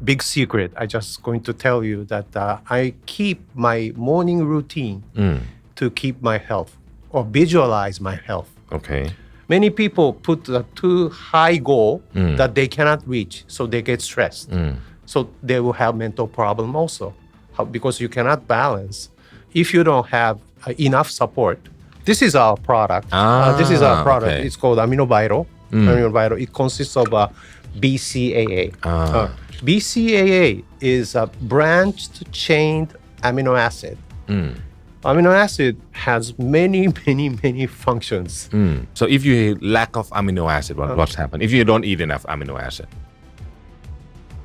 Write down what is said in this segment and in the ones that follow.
big secret. I just going to tell you that I keep my morning routine to keep my health or visualize my health. Okay. Many people put a too high goal that they cannot reach, so they get stressed. So they will have mental problem also because you cannot balance. If you don't have enough support, this is our product. Okay. It's called AminoVital. AminoVital. It consists of BCAA. BCAA is a branched chain amino acid. Amino acid has many functions. So if you lack of amino acid, what's happened? If you don't eat enough amino acid?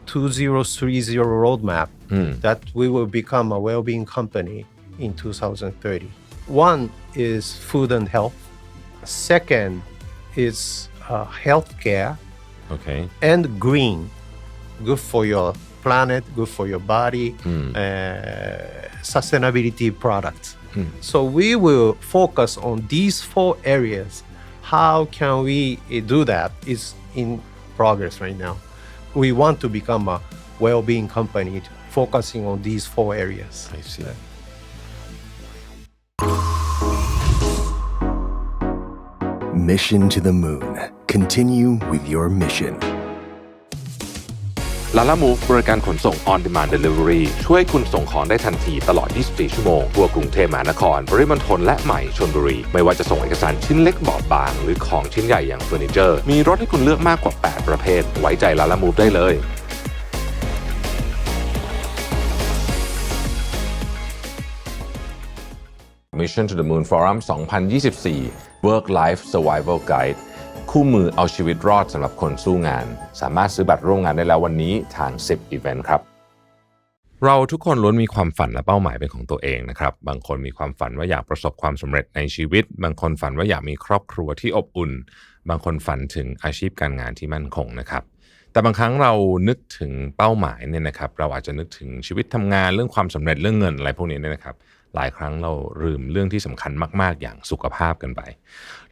2030 roadmap that we will become a well-being company in 2030. One is food and health. Second is healthcare. Okay. And green. Good for your planet, good for your body, sustainability products. So we will focus on these 4 areas. How can we do that is in progress right now. We want to become a well-being company focusing on these 4 areas. I see. Mission to the moon. Continue with your mission. Lala Move บริการขนส่ง On Demand Delivery ช่วยคุณส่งของได้ทันทีตลอด 24 ชั่วโมงทั่วกรุงเทพมหานครปริมณฑลและใหม่ชลบุรีไม่ว่าจะส่งเอกสารชิ้นเล็กบอบบางหรือของชิ้นใหญ่อย่างเฟอร์นิเจอร์มีรถให้คุณเลือกมากกว่า 8 ประเภทไว้ใจ Lala Move ได้เลย Mission to the Moon Forum 2024 Work Life Survival Guide คู่มือเอาชีวิตรอดสำหรับคนสู้งานสามารถซื้อบัตรร่วมงานได้แล้ววันนี้ทาง10 Event ครับเราทุกคนล้วนมีความฝันและเป้าหมายเป็นของตัวเองนะครับบางคนมีความฝันว่าอยากประสบความสำเร็จในชีวิตบางคนฝันว่าอยากมีครอบครัวที่อบอุ่นบางคนฝันถึงอาชีพการงานที่มั่นคงนะครับแต่บางครั้งเรานึกถึงเป้าหมายเนี่ยนะครับเราอาจจะนึกถึงชีวิตทำงานเรื่องความสำเร็จเรื่องเงินอะไรพวกนี้เนี่ยนะครับหลายครั้งเราลืมเรื่องที่สำคัญมากๆอย่างสุขภาพกันไป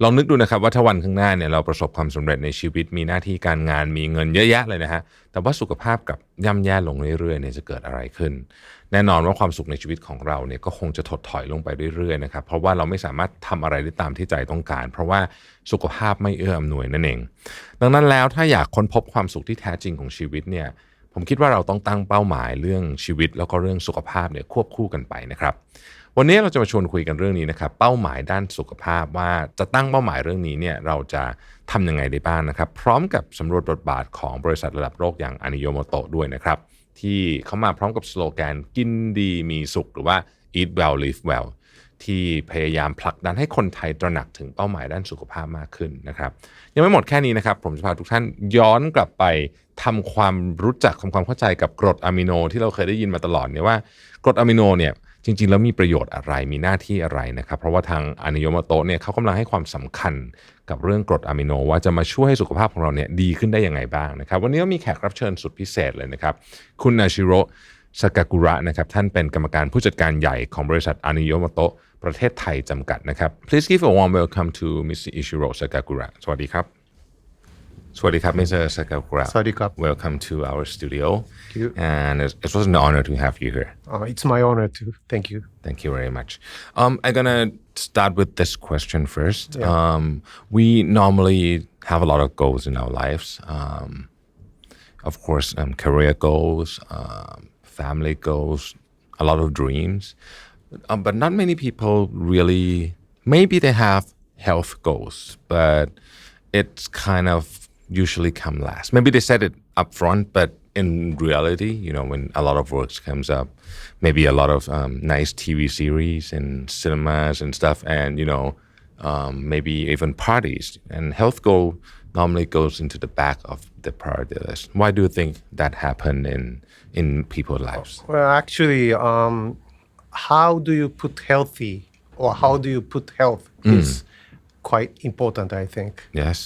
ลองนึกดูนะครับว่าถ้าวันข้างหน้าเนี่ยเราประสบความสำเร็จในชีวิตมีหน้าที่การงานมีเงินเยอะแยะเลยนะฮะแต่ว่าสุขภาพกับย่ำแย่ลงเรื่อยๆเนี่ยจะเกิดอะไรขึ้นแน่นอนว่าความสุขในชีวิตของเราเนี่ยก็คงจะถดถอยลงไปเรื่อยๆนะครับเพราะว่าเราไม่สามารถทำอะไรได้ตามที่ใจต้องการเพราะว่าสุขภาพไม่เอื้ออำนวยนั่นเองดังนั้นแล้วถ้าอยากค้นพบความสุขที่แท้จริงของชีวิตเนี่ยผมคิดว่าเราต้องตั้งเป้าหมายเรื่องชีวิตแล้วก็เรื่องสุขภาพเนี่ยควบคู่กันไปนะครับวันนี้เราจะมาชวนคุยกันเรื่องนี้นะครับเป้าหมายด้านสุขภาพว่าจะตั้งเป้าหมายเรื่องนี้เนี่ยเราจะทำยังไงได้บ้างนะครับพร้อมกับสำรวจบทบาทของบริษัทระดับโลกอย่างอานิโยโมโตะด้วยนะครับที่เขามาพร้อมกับสโลแกนกินดีมีสุขหรือว่า Eat Well Live Well ที่พยายามผลักดันให้คนไทยตระหนักถึงเป้าหมายด้านสุขภาพมากขึ้นนะครับยังไม่หมดแค่นี้นะครับผมจะพาทุกท่านย้อนกลับไปทำความรู้จักทำความเข้าใจกับกรดอะมิโนที่เราเคยได้ยินมาตลอดเนี่ยว่ากรดอะมิโนเนี่ยจริงๆแล้วมีประโยชน์อะไรมีหน้าที่อะไรนะครับเพราะว่าทางอานิโยโมโตะเนี่ยเขากำลังให้ความสำคัญกับเรื่องกรดอะมิโนว่าจะมาช่วยให้สุขภาพของเราเนี่ยดีขึ้นได้ยังไงบ้างนะครับวันนี้ก็มีแขกรับเชิญสุดพิเศษเลยนะครับคุณอาชิโร่สากากุระนะครับท่านเป็นกรรมการผู้จัดการใหญ่ของบริษัทอานิโยโมโตะประเทศไทยจำกัดนะครับ Please give a warm welcome to Mr. Ichiro Sakakura สวัสดีครับสวัสดีครับ Mr. Sakakura. สวัสดีครับ Welcome to our studio. Thank you. And it was an honor to have you here. It's my honor too. Thank you. Thank you very much. I'm gonna start with this question first. Yeah. We normally have a lot of goals in our lives. Of course, career goals, family goals, a lot of dreams. But not many people really. Maybe they have health goals, but it's kind of usually come last. Maybe they said it up front, but in reality, you know, when a lot of work comes up, maybe a lot of nice TV series and cinemas and stuff, and you know, maybe even parties. And health goal normally goes into the back of the priority list. Why do you think that happened in people's lives? Well, actually, how do you put healthy or how do you put health is quite important, I think. Yes.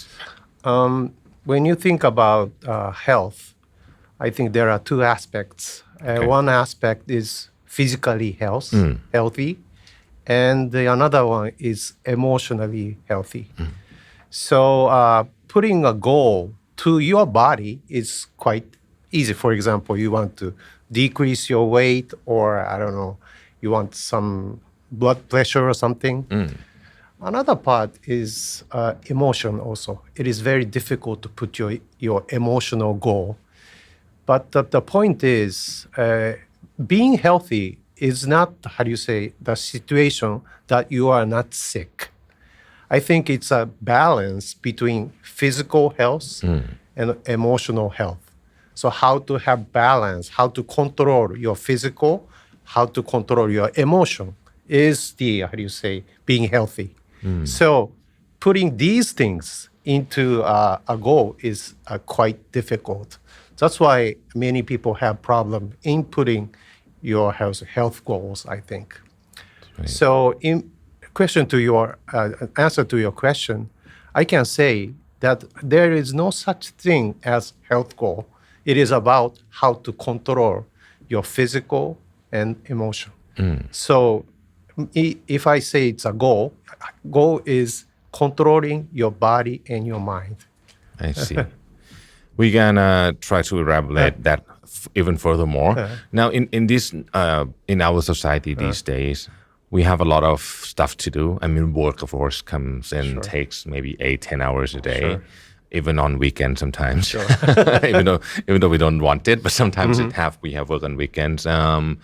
When you think about health, I think there are 2 aspects. Okay. One aspect is physically healthy, and another one is emotionally healthy. So putting a goal to your body is quite easy. For example, you want to decrease your weight, or I don't know, you want some blood pressure or something. Another part is emotion also. It is very difficult to put your emotional goal. But the point is, being healthy is not, how do you say, the situation that you are not sick. I think it's a balance between physical health and emotional health. So how to have balance, how to control your physical, how to control your emotion is the, how do you say, being healthy. So putting these things into a goal is quite difficult. That's why many people have problem in putting your health goals, I think. Right. So in answer to your question, I can say that there is no such thing as health goal. It is about how to control your physical and emotion. So if I say it's a goal is controlling your body and your mind. I see. We're gonna try to elaborate that even furthermore. Now, in this in our society these days, we have a lot of stuff to do. I mean, work of course comes and takes maybe 8-10 hours a day, even on weekends sometimes. even though we don't want it, but sometimes we have work on weekends. And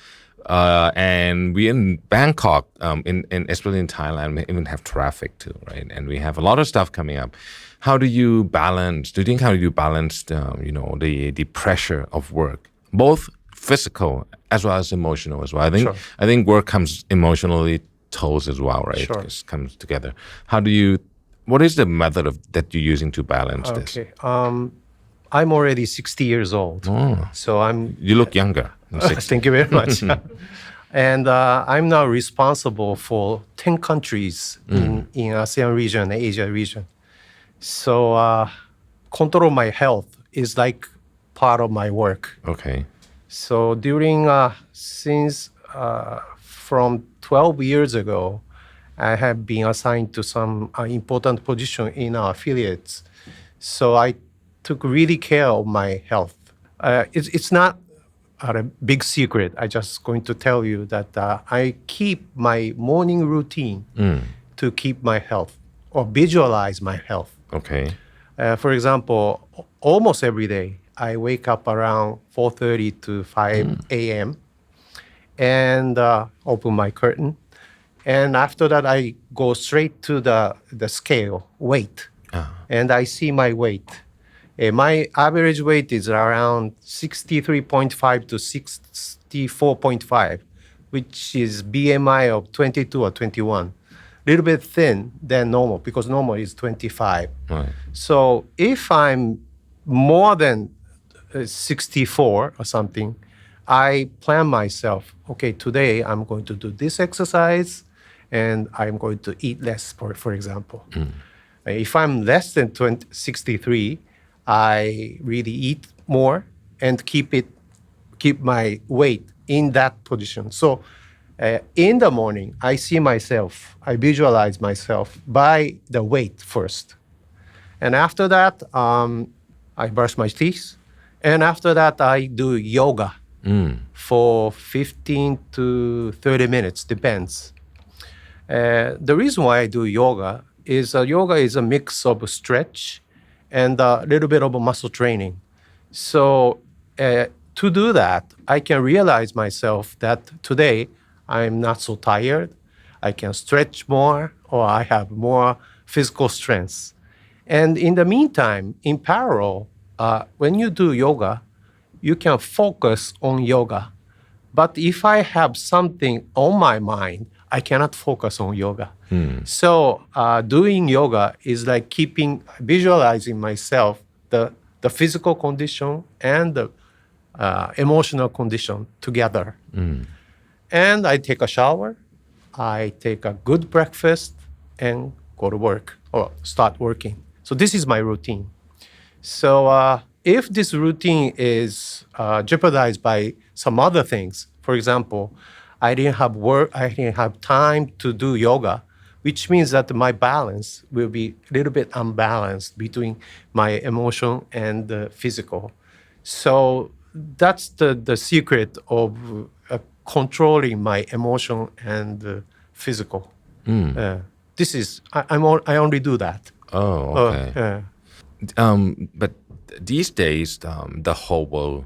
we in Bangkok, in especially in Thailand, we even have traffic too, right? And we have a lot of stuff coming up. How do you balance? Do you think how do you balance the pressure of work, both physical as well as emotional as well? I think work comes emotionally toes as well, right? It comes together. What is the method that you're using to balance this? Okay. I'm already 60 years old. So You look younger. Thank you very much. And I'm now responsible for 10 countries in ASEAN region, Asia region. So control my health is like part of my work. Okay. So since from 12 years ago, I have been assigned to some important position in our affiliates. So I took really care of my health. It's not a big secret. I just going to tell you that I keep my morning routine to keep my health or visualize my health. Okay. For example, almost every day, I wake up around 4:30 to 5 a.m. and open my curtain. And after that, I go straight to the scale, weight. And I see my weight. My average weight is around 63.5 to 64.5, which is BMI of 22 or 21. A little bit thin than normal because normal is 25. Right. So if I'm more than 64 or something, I plan myself, okay, today I'm going to do this exercise and I'm going to eat less, for example. If I'm less than 63, I really eat more and keep my weight in that position. So in the morning, I see myself, I visualize myself by the weight first. And after that, I brush my teeth. And after that, I do yoga for 15 to 30 minutes, depends. The reason why I do yoga is a mix of stretch and a little bit of a muscle training. So to do that, I can realize myself that today I'm not so tired. I can stretch more or I have more physical strength. And in the meantime, in parallel, when you do yoga, you can focus on yoga. But if I have something on my mind, I cannot focus on yoga. So doing yoga is like visualizing myself, the physical condition and the emotional condition together. And I take a shower, I take a good breakfast, and go to work or start working. So this is my routine. So if this routine is jeopardized by some other things, for example, I didn't have time to do yoga, which means that my balance will be a little bit unbalanced between my emotion and the physical. So that's the secret of controlling my emotion and physical. This is I only do that. Oh, okay. But these days, the whole world,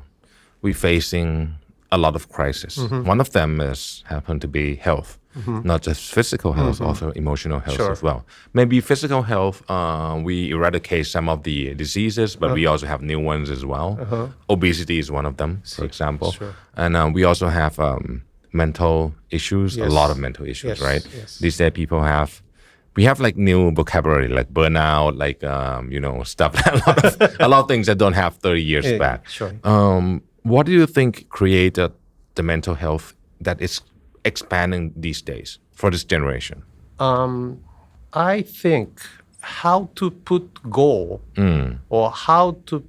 we're facing a lot of crisis. One of them is happen to be health, not just physical health, also emotional health as well. Maybe physical health, we eradicate some of the diseases, but we also have new ones as well. Obesity is one of them, for example. And we also have mental issues, a lot of mental issues, right? These days people we have like new vocabulary, like burnout, like, stuff, a lot of things that don't have 30 years back. What do you think created the mental health that is expanding these days for this generation? I think how to put goal or how do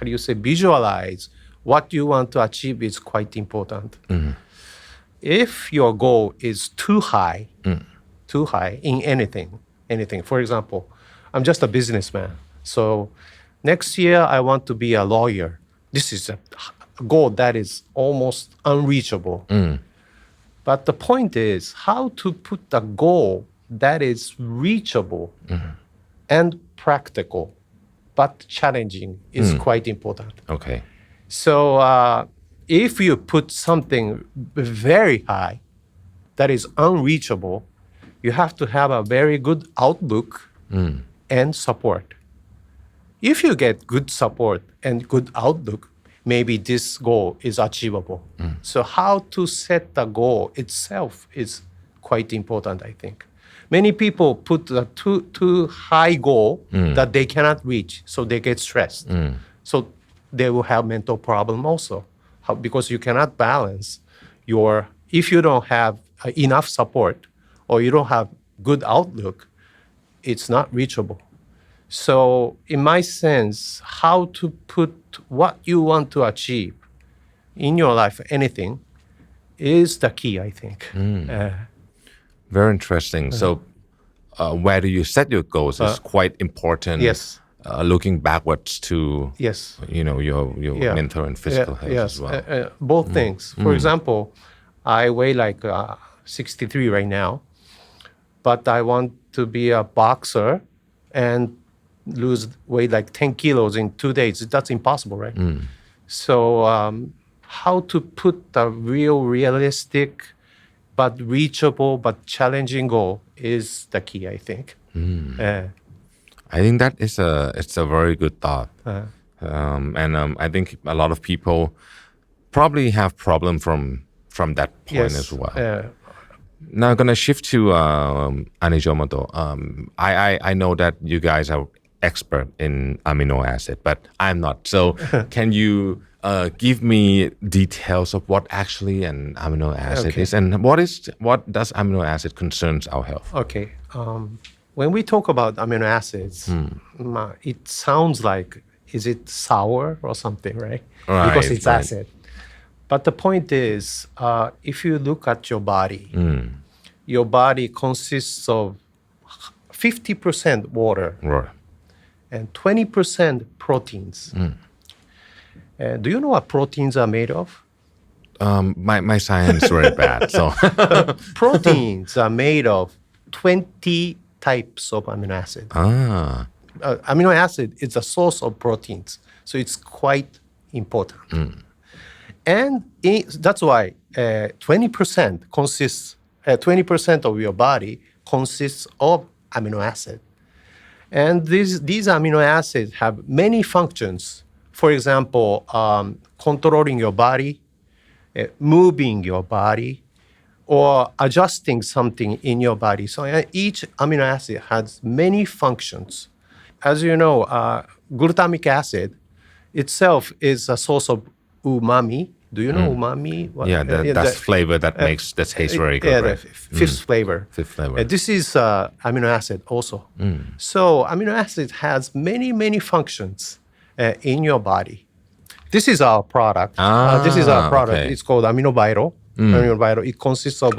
you say, visualize what you want to achieve is quite important. If your goal is too high in anything, for example, I'm just a businessman. So next year I want to be a lawyer. This is a goal that is almost unreachable. But the point is how to put a goal that is reachable and practical, but challenging is quite important. Okay. So if you put something very high that is unreachable, you have to have a very good outlook and support. If you get good support and good outlook, maybe this goal is achievable. So how to set the goal itself is quite important, I think. Many people put a too high goal that they cannot reach, so they get stressed. So they will have mental problem also, because you cannot balance if you don't have enough support or you don't have good outlook, it's not reachable. So in my sense, how to put what you want to achieve in your life, anything, is the key, I think. Very interesting. So where do you set your goals is quite important. Yes. Looking backwards to your mental and physical health as well. Both things. For example, I weigh like 63 right now, but I want to be a boxer and lose weight like 10 kilos in 2 days. That's impossible, right? So how to put a realistic but reachable but challenging goal is the key, I think. I think that is it's a very good thought. And I think a lot of people probably have problem from that point as well. Now I'm gonna shift to Anijomoto. I know that you guys are expert in amino acid, but I'm not. So can you give me details of what actually an amino acid is, and what does amino acid concerns our health? Okay. When we talk about amino acids, it sounds like, is it sour or something, right? Because it's acid. But the point is, if you look at your body consists of 50% water and 20% proteins. Do you know what proteins are made of? My science is very bad. So proteins are made of 20 types of amino acid. Amino acid is a source of proteins, so it's quite important. And that's why 20% of your body consists of amino acid. And these amino acids have many functions. For example, controlling your body, moving your body, or adjusting something in your body. So each amino acid has many functions. As you know, glutamic acid itself is a source of umami. Do you know umami? That's flavor that makes the taste very good. The fifth flavor. This is amino acid also. So amino acid has many functions in your body. This is our product. Okay. It's called AminoViral. AminoViral. It consists of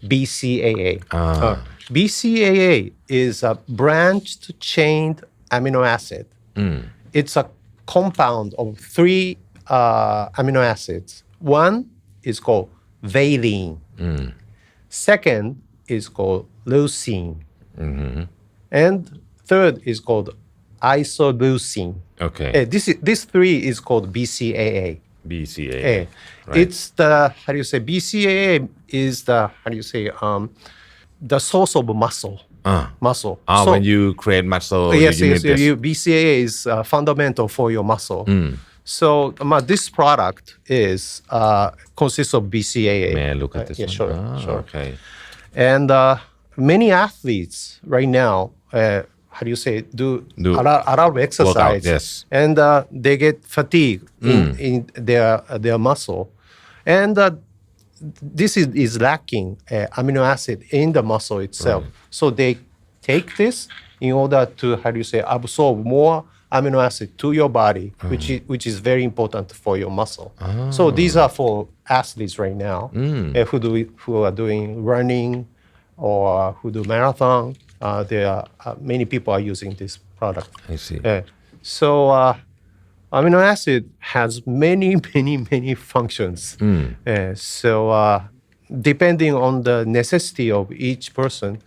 BCAA. BCAA is a branched chained amino acid. It's a compound of three amino acids. One is called valine. Second is called leucine. And third is called isoleucine. Okay. This three is called BCAA. BCAA. Right. It's the BCAA is the the source of muscle. Muscle. So, when you create muscle, yes, you need this. BCAA is fundamental for your muscle. So this product is consists of BCAA. May I look at this Yeah, one? sure. Okay. And many athletes right now, do a lot of exercise. Workout, yes. And they get fatigue in their muscle. And this is lacking amino acid in the muscle itself. Right. So they take this in order to, absorb more amino acid to your body, which is very important for your muscle. So these are for athletes right now who are doing running or who do marathon. There are many people are using this product. I see. So amino acid has many functions. So depending on the necessity of each person,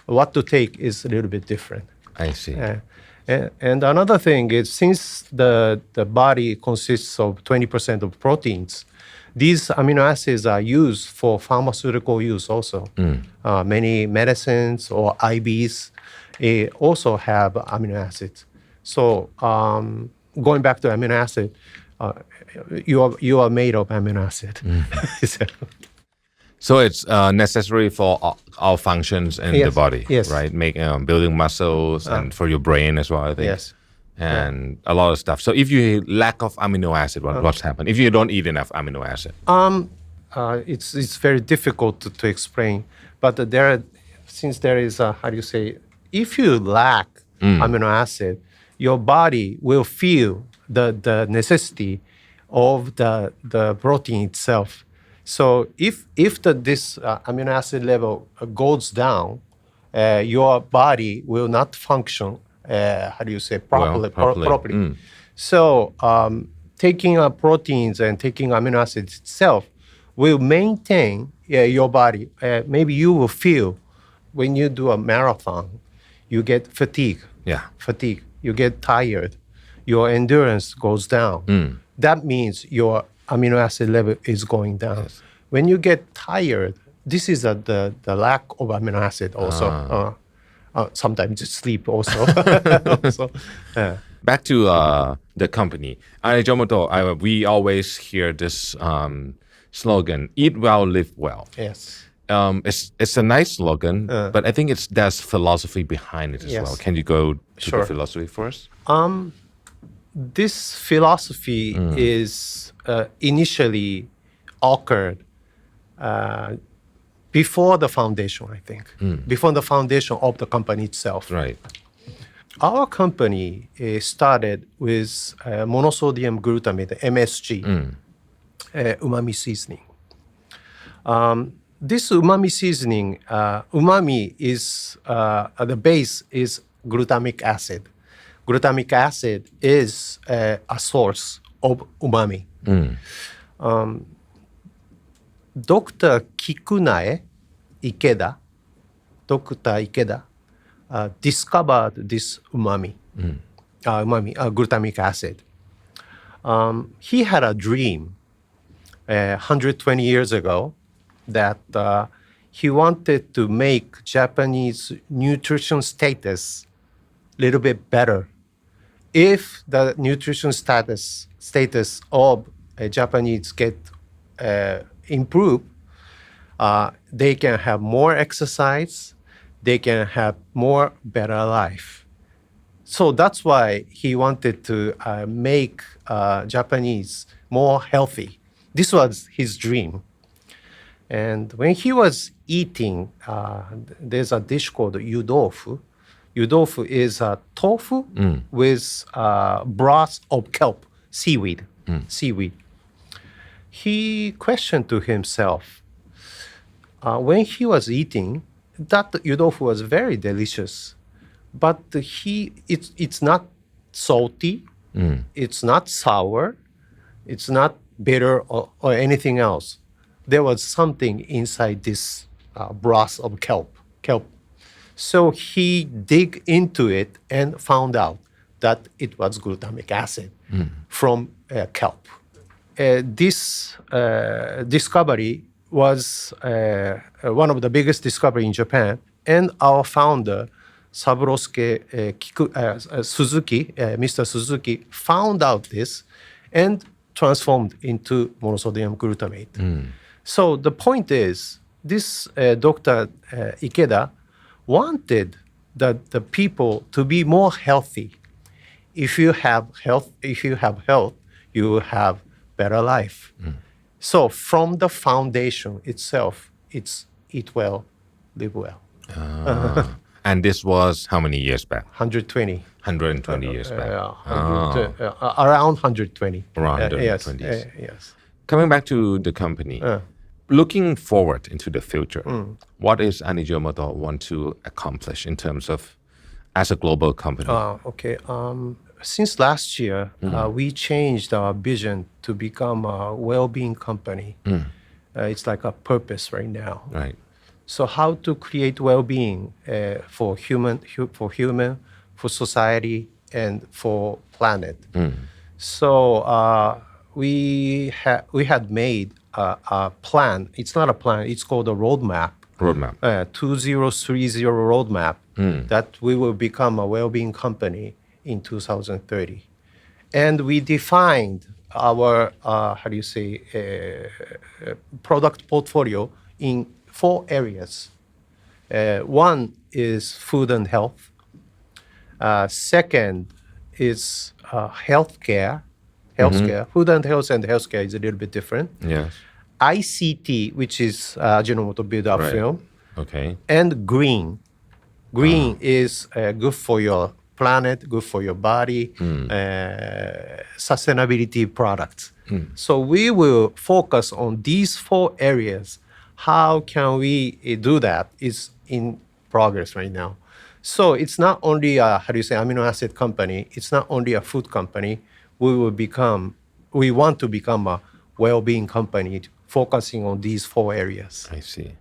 what to take is a little bit different. I see. And another thing is, since the body consists of 20% of proteins, these amino acids are used for pharmaceutical use also. Many medicines or IVs also have amino acids. So going back to amino acid, you are made of amino acid. So it's necessary for all functions in the body, yes. right? Building muscles and for your brain as well, I think. Yes. And a lot of stuff. So if you lack of amino acid, what's happened? If you don't eat enough amino acid? It's very difficult to explain. But since there is if you lack amino acid, your body will feel the necessity of the protein itself. So if this amino acid level goes down, your body will not function properly. So taking proteins and taking amino acids itself will maintain your body. Maybe you will feel when you do a marathon, you get fatigue. You get tired. Your endurance goes down. That means your amino acid level is going down. Yes. When you get tired, this is the lack of amino acid also. Sometimes sleep also. Back to the company. Ajinomoto, we always hear this slogan, eat well, live well. Yes. It's a nice slogan, but I think there's philosophy behind it as well. Can you go to the philosophy first? This philosophy is initially occurred before the foundation, I think. Before the foundation of the company itself. Right. Our company started with monosodium glutamate, MSG, umami seasoning. This umami seasoning, umami is, the base is glutamic acid. Glutamic acid is a source of umami. Dr. Kikunae Ikeda, discovered this glutamic acid. He had a dream 120 years ago that he wanted to make Japanese nutrition status a little bit better. If the nutrition status of Japanese get improved, they can have more exercise, they can have more better life. So that's why he wanted to make Japanese more healthy. This was his dream. And when he was eating, there's a dish called yudofu. Yudofu is a tofu with broth of kelp, seaweed. He questioned to himself, when he was eating, that yudofu was very delicious, but it's not salty It's not sour. It's not bitter or anything else. There was something inside this broth of kelp. So he dig into it and found out that it was glutamic acid from kelp. This discovery was one of the biggest discovery in Japan, and our founder, Saburosuke Suzuki, Mr. Suzuki, found out this and transformed into monosodium glutamate. So the point is, this Dr. Ikeda wanted the people to be more healthy. If you have health, you will have better life. So from the foundation itself, it's eat well, live well. And this was how many years back? 120. 120 years back. Around 120. Around 120. Yes. Coming back to the company, looking forward into the future, what is Anijomoto want to accomplish in terms of as a global company? Okay. Since last year, we changed our vision to become a well-being company. It's like a purpose right now. Right. So how to create well-being for human, for society, and for planet. So we had made a plan. It's not a plan. It's called a roadmap. 2030 roadmap that we will become a well-being company in 2030. And we defined our, product portfolio in 4 areas. One is food and health. Second is healthcare. Food and healthcare is a little bit different. Yes. ICT, which is Ajinomoto build-up film. Okay. And green. Green is good for your planet, good for your body, sustainability products. So we will focus on these 4 areas. How can we do that is in progress right now. So it's not only a, amino acid company. It's not only a food company. We want to become a well-being company focusing on these 4 areas. I see.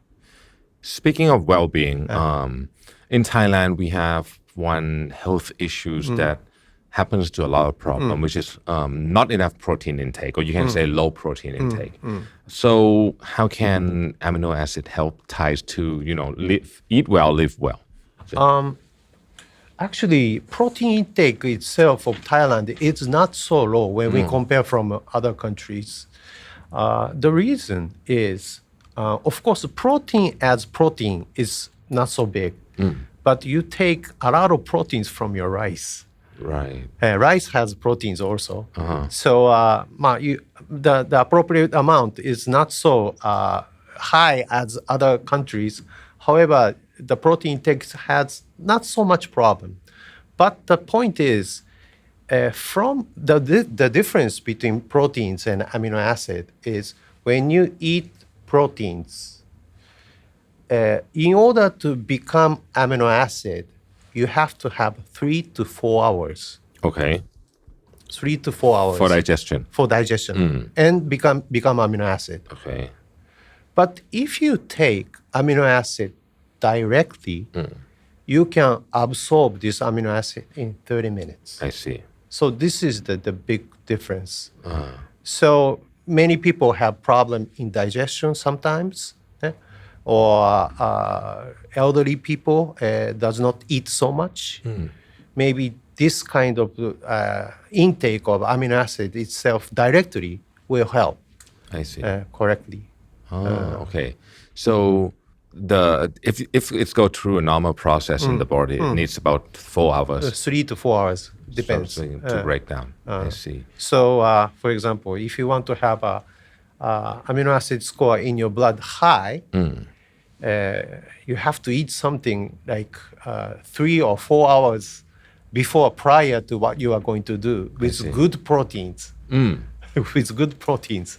Speaking of well-being, in Thailand, we have one health issues that happens to a lot of problem, which is not enough protein intake, or you can say low protein intake. So how can amino acid help Thais to, eat well, live well? Actually, protein intake itself of Thailand is not so low when we compare from other countries. The reason is, of course, protein as protein is not so big, but you take a lot of proteins from your rice. Right. Rice has proteins also. So the appropriate amount is not so high as other countries. However, the protein intake has not so much problem. But the point is, from the difference between proteins and amino acid is when you eat proteins, in order to become amino acid, you have to have 3 to 4 hours. Okay. 3 to 4 hours. For digestion. And become amino acid. Okay. But if you take amino acid directly, you can absorb this amino acid in 30 minutes. I see. So this is the big difference. So many people have problem in digestion sometimes, or elderly people does not eat so much. Maybe this kind of intake of amino acid itself directly will help. I see. Correctly. Okay. So if it's go through a normal process in the body, it needs about 4 hours. 3 to 4 hours, depends. To break down. I see. So, for example, if you want to have a amino acid score in your blood high, you have to eat something like 3 or 4 hours prior to what you are going to do with good proteins. With good proteins.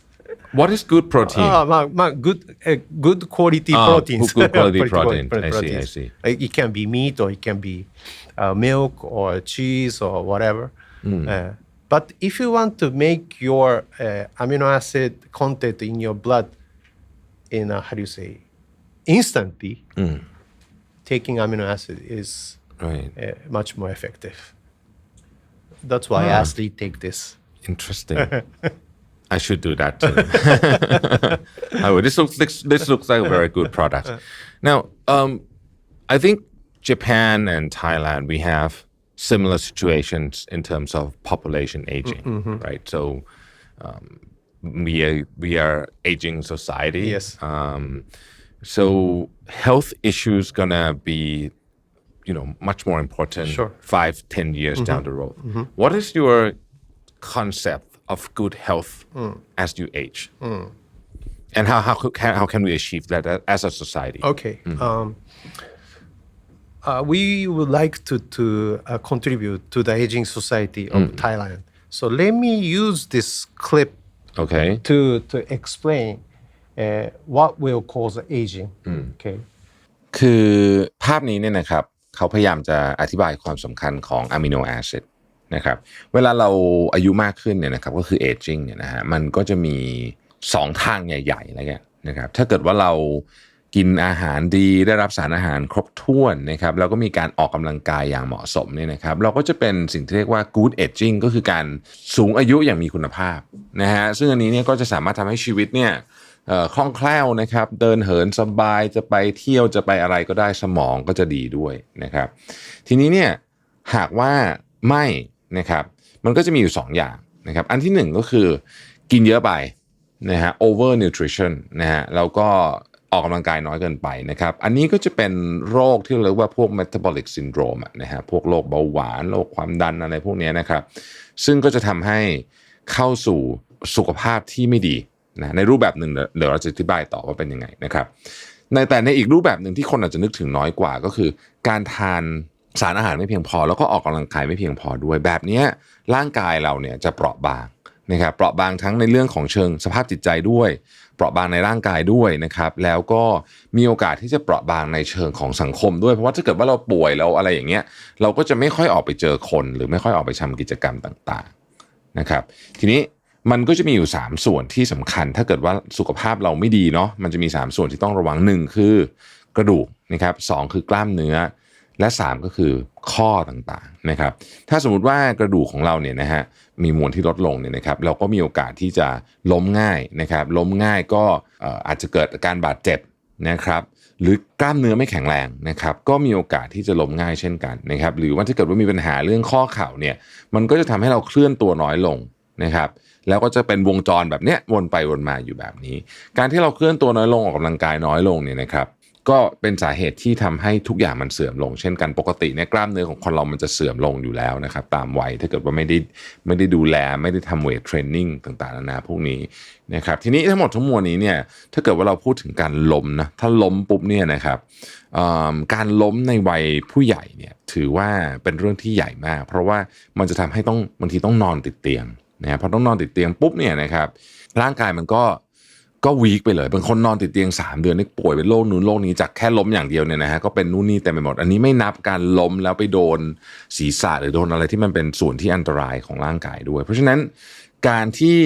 What is good protein? Good quality proteins. Good quality protein. I see. It can be meat or it can be milk or cheese or whatever. But if you want to make your amino acid content in your blood in a, how do you say, instantly, taking amino acid is right. Much more effective. That's why athletes take this. Interesting. I should do that too. Oh, this looks like a very good product. Now, I think Japan and Thailand, we have similar situations in terms of population aging, right? So we are aging society. Yes. So health issues gonna be, much more important. Sure. 5-10 years down the road. What is your concept of good health as you age? And how can we achieve that as a society? Okay. We would like to contribute to the aging society of Thailand. So let me use this clip Okay. to explain what will cause aging. Okay. คือภาพนี้เนี่ยนะครับเขาพยายามจะอธิบายความสำคัญของอะมิโนแอซิดนะครับเวลาเราอายุมากขึ้นเนี่ยนะครับก็คือ aging เนี่ยนะฮะมันก็จะมี2ทางใหญ่ๆแล้วกันนะครับถ้าเกิดว่าเรากินอาหารดีได้รับสารอาหารครบถ้วนนะครับแล้วก็มีการออกกำลังกายอย่างเหมาะสมเนี่ยนะครับเราก็จะเป็นสิ่งที่เรียกว่า good aging ก็คือการสูงอายุอย่างมีคุณภาพนะฮะซึ่งอันนี้เนี่ยก็จะสามารถทำให้ชีวิตเนี่ยคล่องแคล่วนะครับเดินเหินสบายจะไปเที่ยวจะไปอะไรก็ได้สมองก็จะดีด้วยนะครับทีนี้เนี่ยหากว่าไม่นะครับมันก็จะมีอยู่2อย่างนะครับอันที่1ก็คือกินเยอะไปนะฮะ over nutrition นะฮะแล้วก็ออกกำลังกายน้อยเกินไปนะครับอันนี้ก็จะเป็นโรคที่เรียกว่าพวก metabolic syndrome นะฮะพวกโรคเบาหวานโรคความดันอะไรพวกนี้นะครับซึ่งก็จะทำให้เข้าสู่สุขภาพที่ไม่ดีนะในรูปแบบหนึ่งเดี๋ยวเราจะอธิบายต่อว่าเป็นยังไงนะครับแต่ในอีกรูปแบบหนึ่งที่คนอาจจะนึกถึงน้อยกว่าก็คือการทานสารอาหารไม่เพียงพอแล้วก็ออกกำลังกายไม่เพียงพอด้วยแบบนี้ร่างกายเราเนี่ยจะเปราะบางนะครับเปราะบางทั้งในเรื่องของเชิงสภาพจิตใจด้วยเปราะบางในร่างกายด้วยนะครับแล้วก็มีโอกาสที่จะเปราะบางในเชิงของสังคมด้วยเพราะว่าถ้าเกิดว่าเราป่วยเราอะไรอย่างเงี้ยเราก็จะไม่ค่อยออกไปเจอคนหรือไม่ค่อยออกไปทำกิจกรรมต่างๆนะครับทีนี้มันก็จะมีอยู่3ส่วนที่สำคัญถ้าเกิดว่าสุขภาพเราไม่ดีเนาะมันจะมี3ส่วนที่ต้องระวัง1คือกระดูกนะครับ2คือกล้ามเนื้อและ3ก็คือข้อต่างๆนะครับถ้าสมมุติว่ากระดูกของเราเนี่ยนะฮะมีมวลที่ลดลงเนี่ยนะครับเราก็มีโอกาสที่จะล้มง่ายนะครับล้มง่ายก็อาจจะเกิดอาการบาดเจ็บนะครับหรือกล้ามเนื้อไม่แข็งแรงนะครับก็มีโอกาสที่จะล้มง่ายเช่นกันนะครับหรือว่าถ้าเกิดว่ามีปัญหาเรื่องข้อเข่าเนี่ยมันก็จะทำให้เราเคลื่อนตัวน้อยลงนะครับแล้วก็จะเป็นวงจรแบบเนี้ยวนไปวนมาอยู่แบบนี้การที่เราเคลื่อนตัวน้อยลงออกกำลังกายน้อยลงเนี่ยนะครับก็เป็นสาเหตุที่ทำให้ทุกอย่างมันเสื่อมลงเช่นกันปกติเนี่ยกล้ามเนื้อของคนเรามันจะเสื่อมลงอยู่แล้วนะครับตามวัยถ้าเกิดว่าไม่ได้ดูแลไม่ได้ทำเวทเทรนนิ่งต่างๆนานาพวกนี้นะครับทีนี้ทั้งหมดทั้งมวลนี้เนี่ยถ้าเกิดว่าเราพูดถึงการล้มนะถ้าล้มปุ๊บเนี่ยนะครับการล้มในวัยผู้ใหญ่เนี่ยถือว่าเป็นเรื่องที่ใหญ่มากเพราะว่ามันจะทำให้บางทีต้องนอนติดเตียงนะพอต้องนอนติดเตียงปุ๊บเนี่ยนะครับร่างกายมันก็วีคไปเลยบางคนนอนติดเตียง3 เดือนนี่ป่วยเป็นโรคนู้นโรคนี้จากแค่ล้มอย่างเดียวเนี่ยนะฮะก็เป็นนู่นนี่เต็มไปหมดอันนี้ไม่นับการล้มแล้วไปโดนศีรษะหรือโดนอะไรที่มันเป็นส่วนที่อันตรายของร่างกายด้วยเพราะฉะนั้นการที่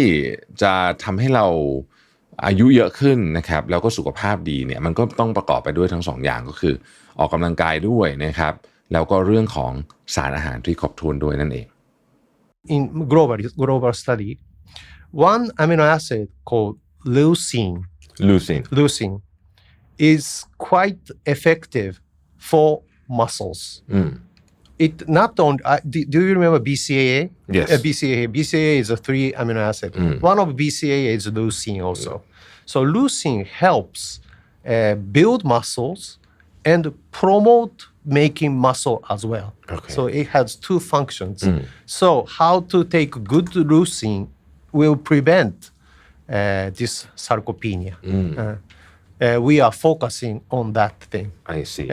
จะทำให้เราอายุเยอะขึ้นนะครับแล้วก็สุขภาพดีเนี่ยมันก็ต้องประกอบไปด้วยทั้ง2อย่างก็คือออกกำลังกายด้วยนะครับแล้วก็เรื่องของสารอาหารที่ครบถ้วนด้วยนั่นเอง In global study, one amino acid called leucine is quite effective for muscles. It not only do you remember BCAA? Yes. BCAA is a 3 amino acid. One of BCAA is leucine also. So leucine helps build muscles and promote making muscle as well. Okay. So it has 2 functions. So how to take good leucine will prevent this sarcopenia. We are focusing on that thing. I see.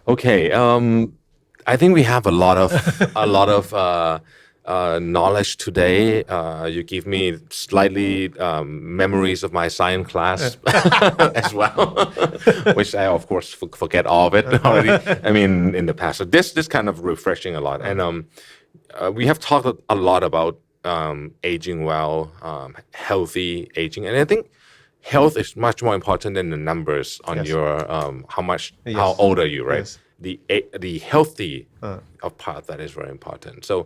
Okay. I think we have a lot of knowledge today. You give me slightly memories of my science class as well, which I of course forget all of it already. I mean, in the past. So this kind of refreshing a lot. And we have talked a lot about aging well, healthy aging, and I think health is much more important than the numbers on your how old are you, right? The healthy of part that is very important. So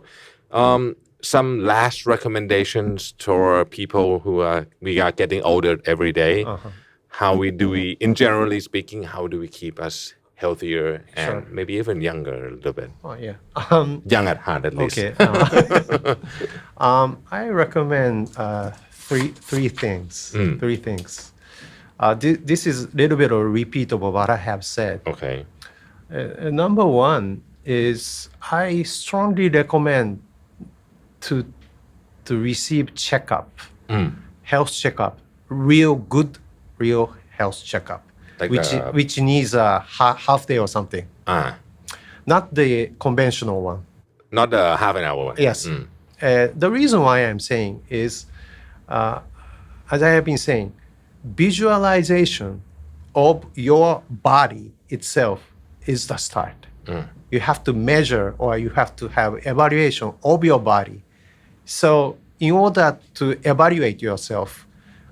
some last recommendations for people who we are getting older every day. How in generally speaking, how do we keep us healthier and maybe even younger a little bit? Oh yeah. Young at heart at least. Okay. I recommend three things. Three things. This is a little bit of a repeat of what I have said. Okay. Number one is I strongly recommend to receive checkup, health checkup, real health checkup, which needs a half day or something. Not the conventional one. Not the half an hour one. Yes. The reason why I'm saying is, as I have been saying, visualization of your body itself is the start. You have to measure or you have to have evaluation of your body. So in order to evaluate yourself,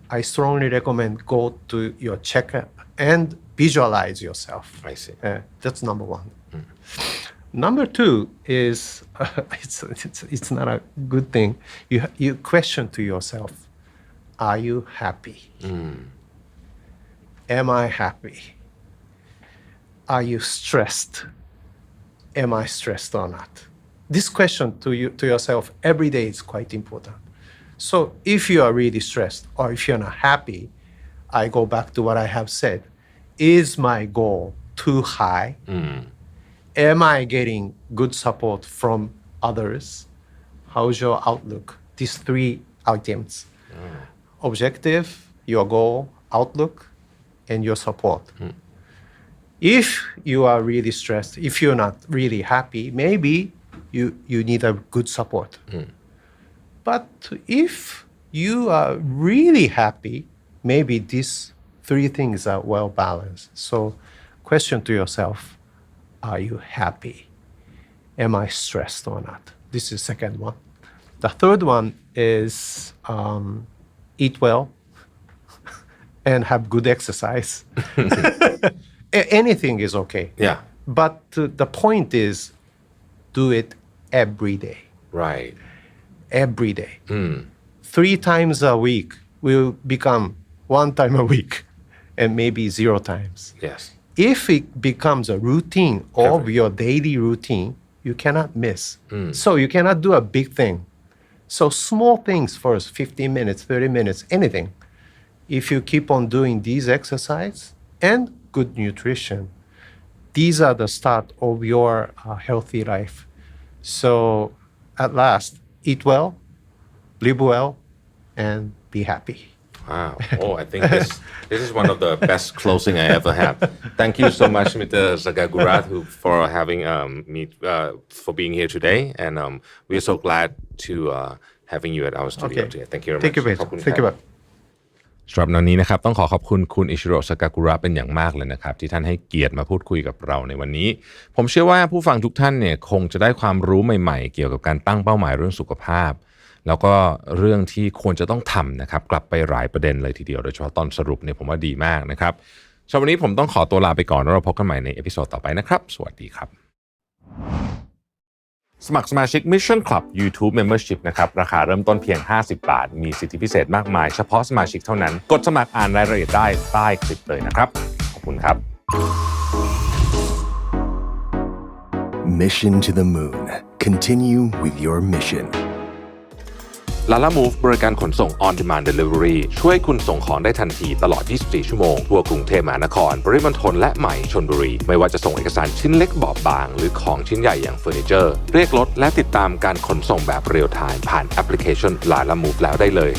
I strongly recommend go to your checkup and visualize yourself. I see. That's number one. Number two is it's not a good thing. You question to yourself, are you happy? Am I happy? Are you stressed? Am I stressed or not? This question to yourself every day is quite important. So if you are really stressed or if you're not happy, I go back to what I have said. Is my goal too high? Am I getting good support from others? How's your outlook? These three items. Objective, your goal, outlook, and your support. If you are really stressed, if you're not really happy, maybe you need a good support. But if you are really happy, maybe these three things are well balanced. So question to yourself, are you happy? Am I stressed or not? This is the second one. The third one is eat well and have good exercise. Anything is okay. Yeah. But the point is, do it every day. Right. Every day. 3 times a week will become 1 time a week and maybe 0 times. Yes. If it becomes a routine of your daily routine, you cannot miss. So you cannot do a big thing. So small things first, 15 minutes, 30 minutes, anything. If you keep on doing these exercise and good nutrition, these are the start of your healthy life. So at last, eat well, live well, and be happy. Wow. Oh, I think this is one of the best closing I ever had. Thank you so much, Mr. Sagagurat, for having me for being here today, and we are so glad to having you at our studio today. Thank you very much. Thank you, Pete. Thank you, Pete. สำหรับวันนี้นะครับต้องขอบคุณคุณอิชิโร่สากากุระเป็นอย่างมากเลยนะครับที่ท่านให้เกียรติมาพูดคุยกับเราในวันนี้ผมเชื่อว่าผู้ฟังทุกท่านเนี่ยคงจะได้ความรู้ใหม่ๆเกี่ยวกับการตั้งเป้าหมายเรื่องสุขภาพแล้วก็เรื่องที่ควรจะต้องทำนะครับกลับไปหลายประเด็นเลยทีเดียวโดยเฉพาะตอนสรุปเนี่ยผมว่าดีมากนะครับสำหรับวันนี้ผมต้องขอตัวลาไปก่อนแล้วเราพบกันใหม่ในเอพิโซดต่อไปนะครับสวัสดีครับสมัครสมาชิก Mission Club YouTube Membership นะครับราคาเริ่มต้นเพียง50 บาทมีสิทธิพิเศษมากมายเฉพาะสมาชิกเท่านั้นกดสมัครอ่านรายละเอียดได้ใต้คลิปเลยนะครับขอบคุณครับ Mission to the Moon. Continue with your mission. Lala Move บริการขนส่ง On Demand Delivery ช่วยคุณส่งของได้ทันทีตลอด 24 ชั่วโมงทั่วกรุงเทพมหานครปริมณฑลและใหม่ชลบุรีไม่ว่าจะส่งเอกสารชิ้นเล็กบอบบางหรือของชิ้นใหญ่อย่างเฟอร์นิเจอร์เรียกรถและติดตามการขนส่งแบบเรียลไทม์ผ่านแอปพลิเคชัน Lala Move แล้วได้เลย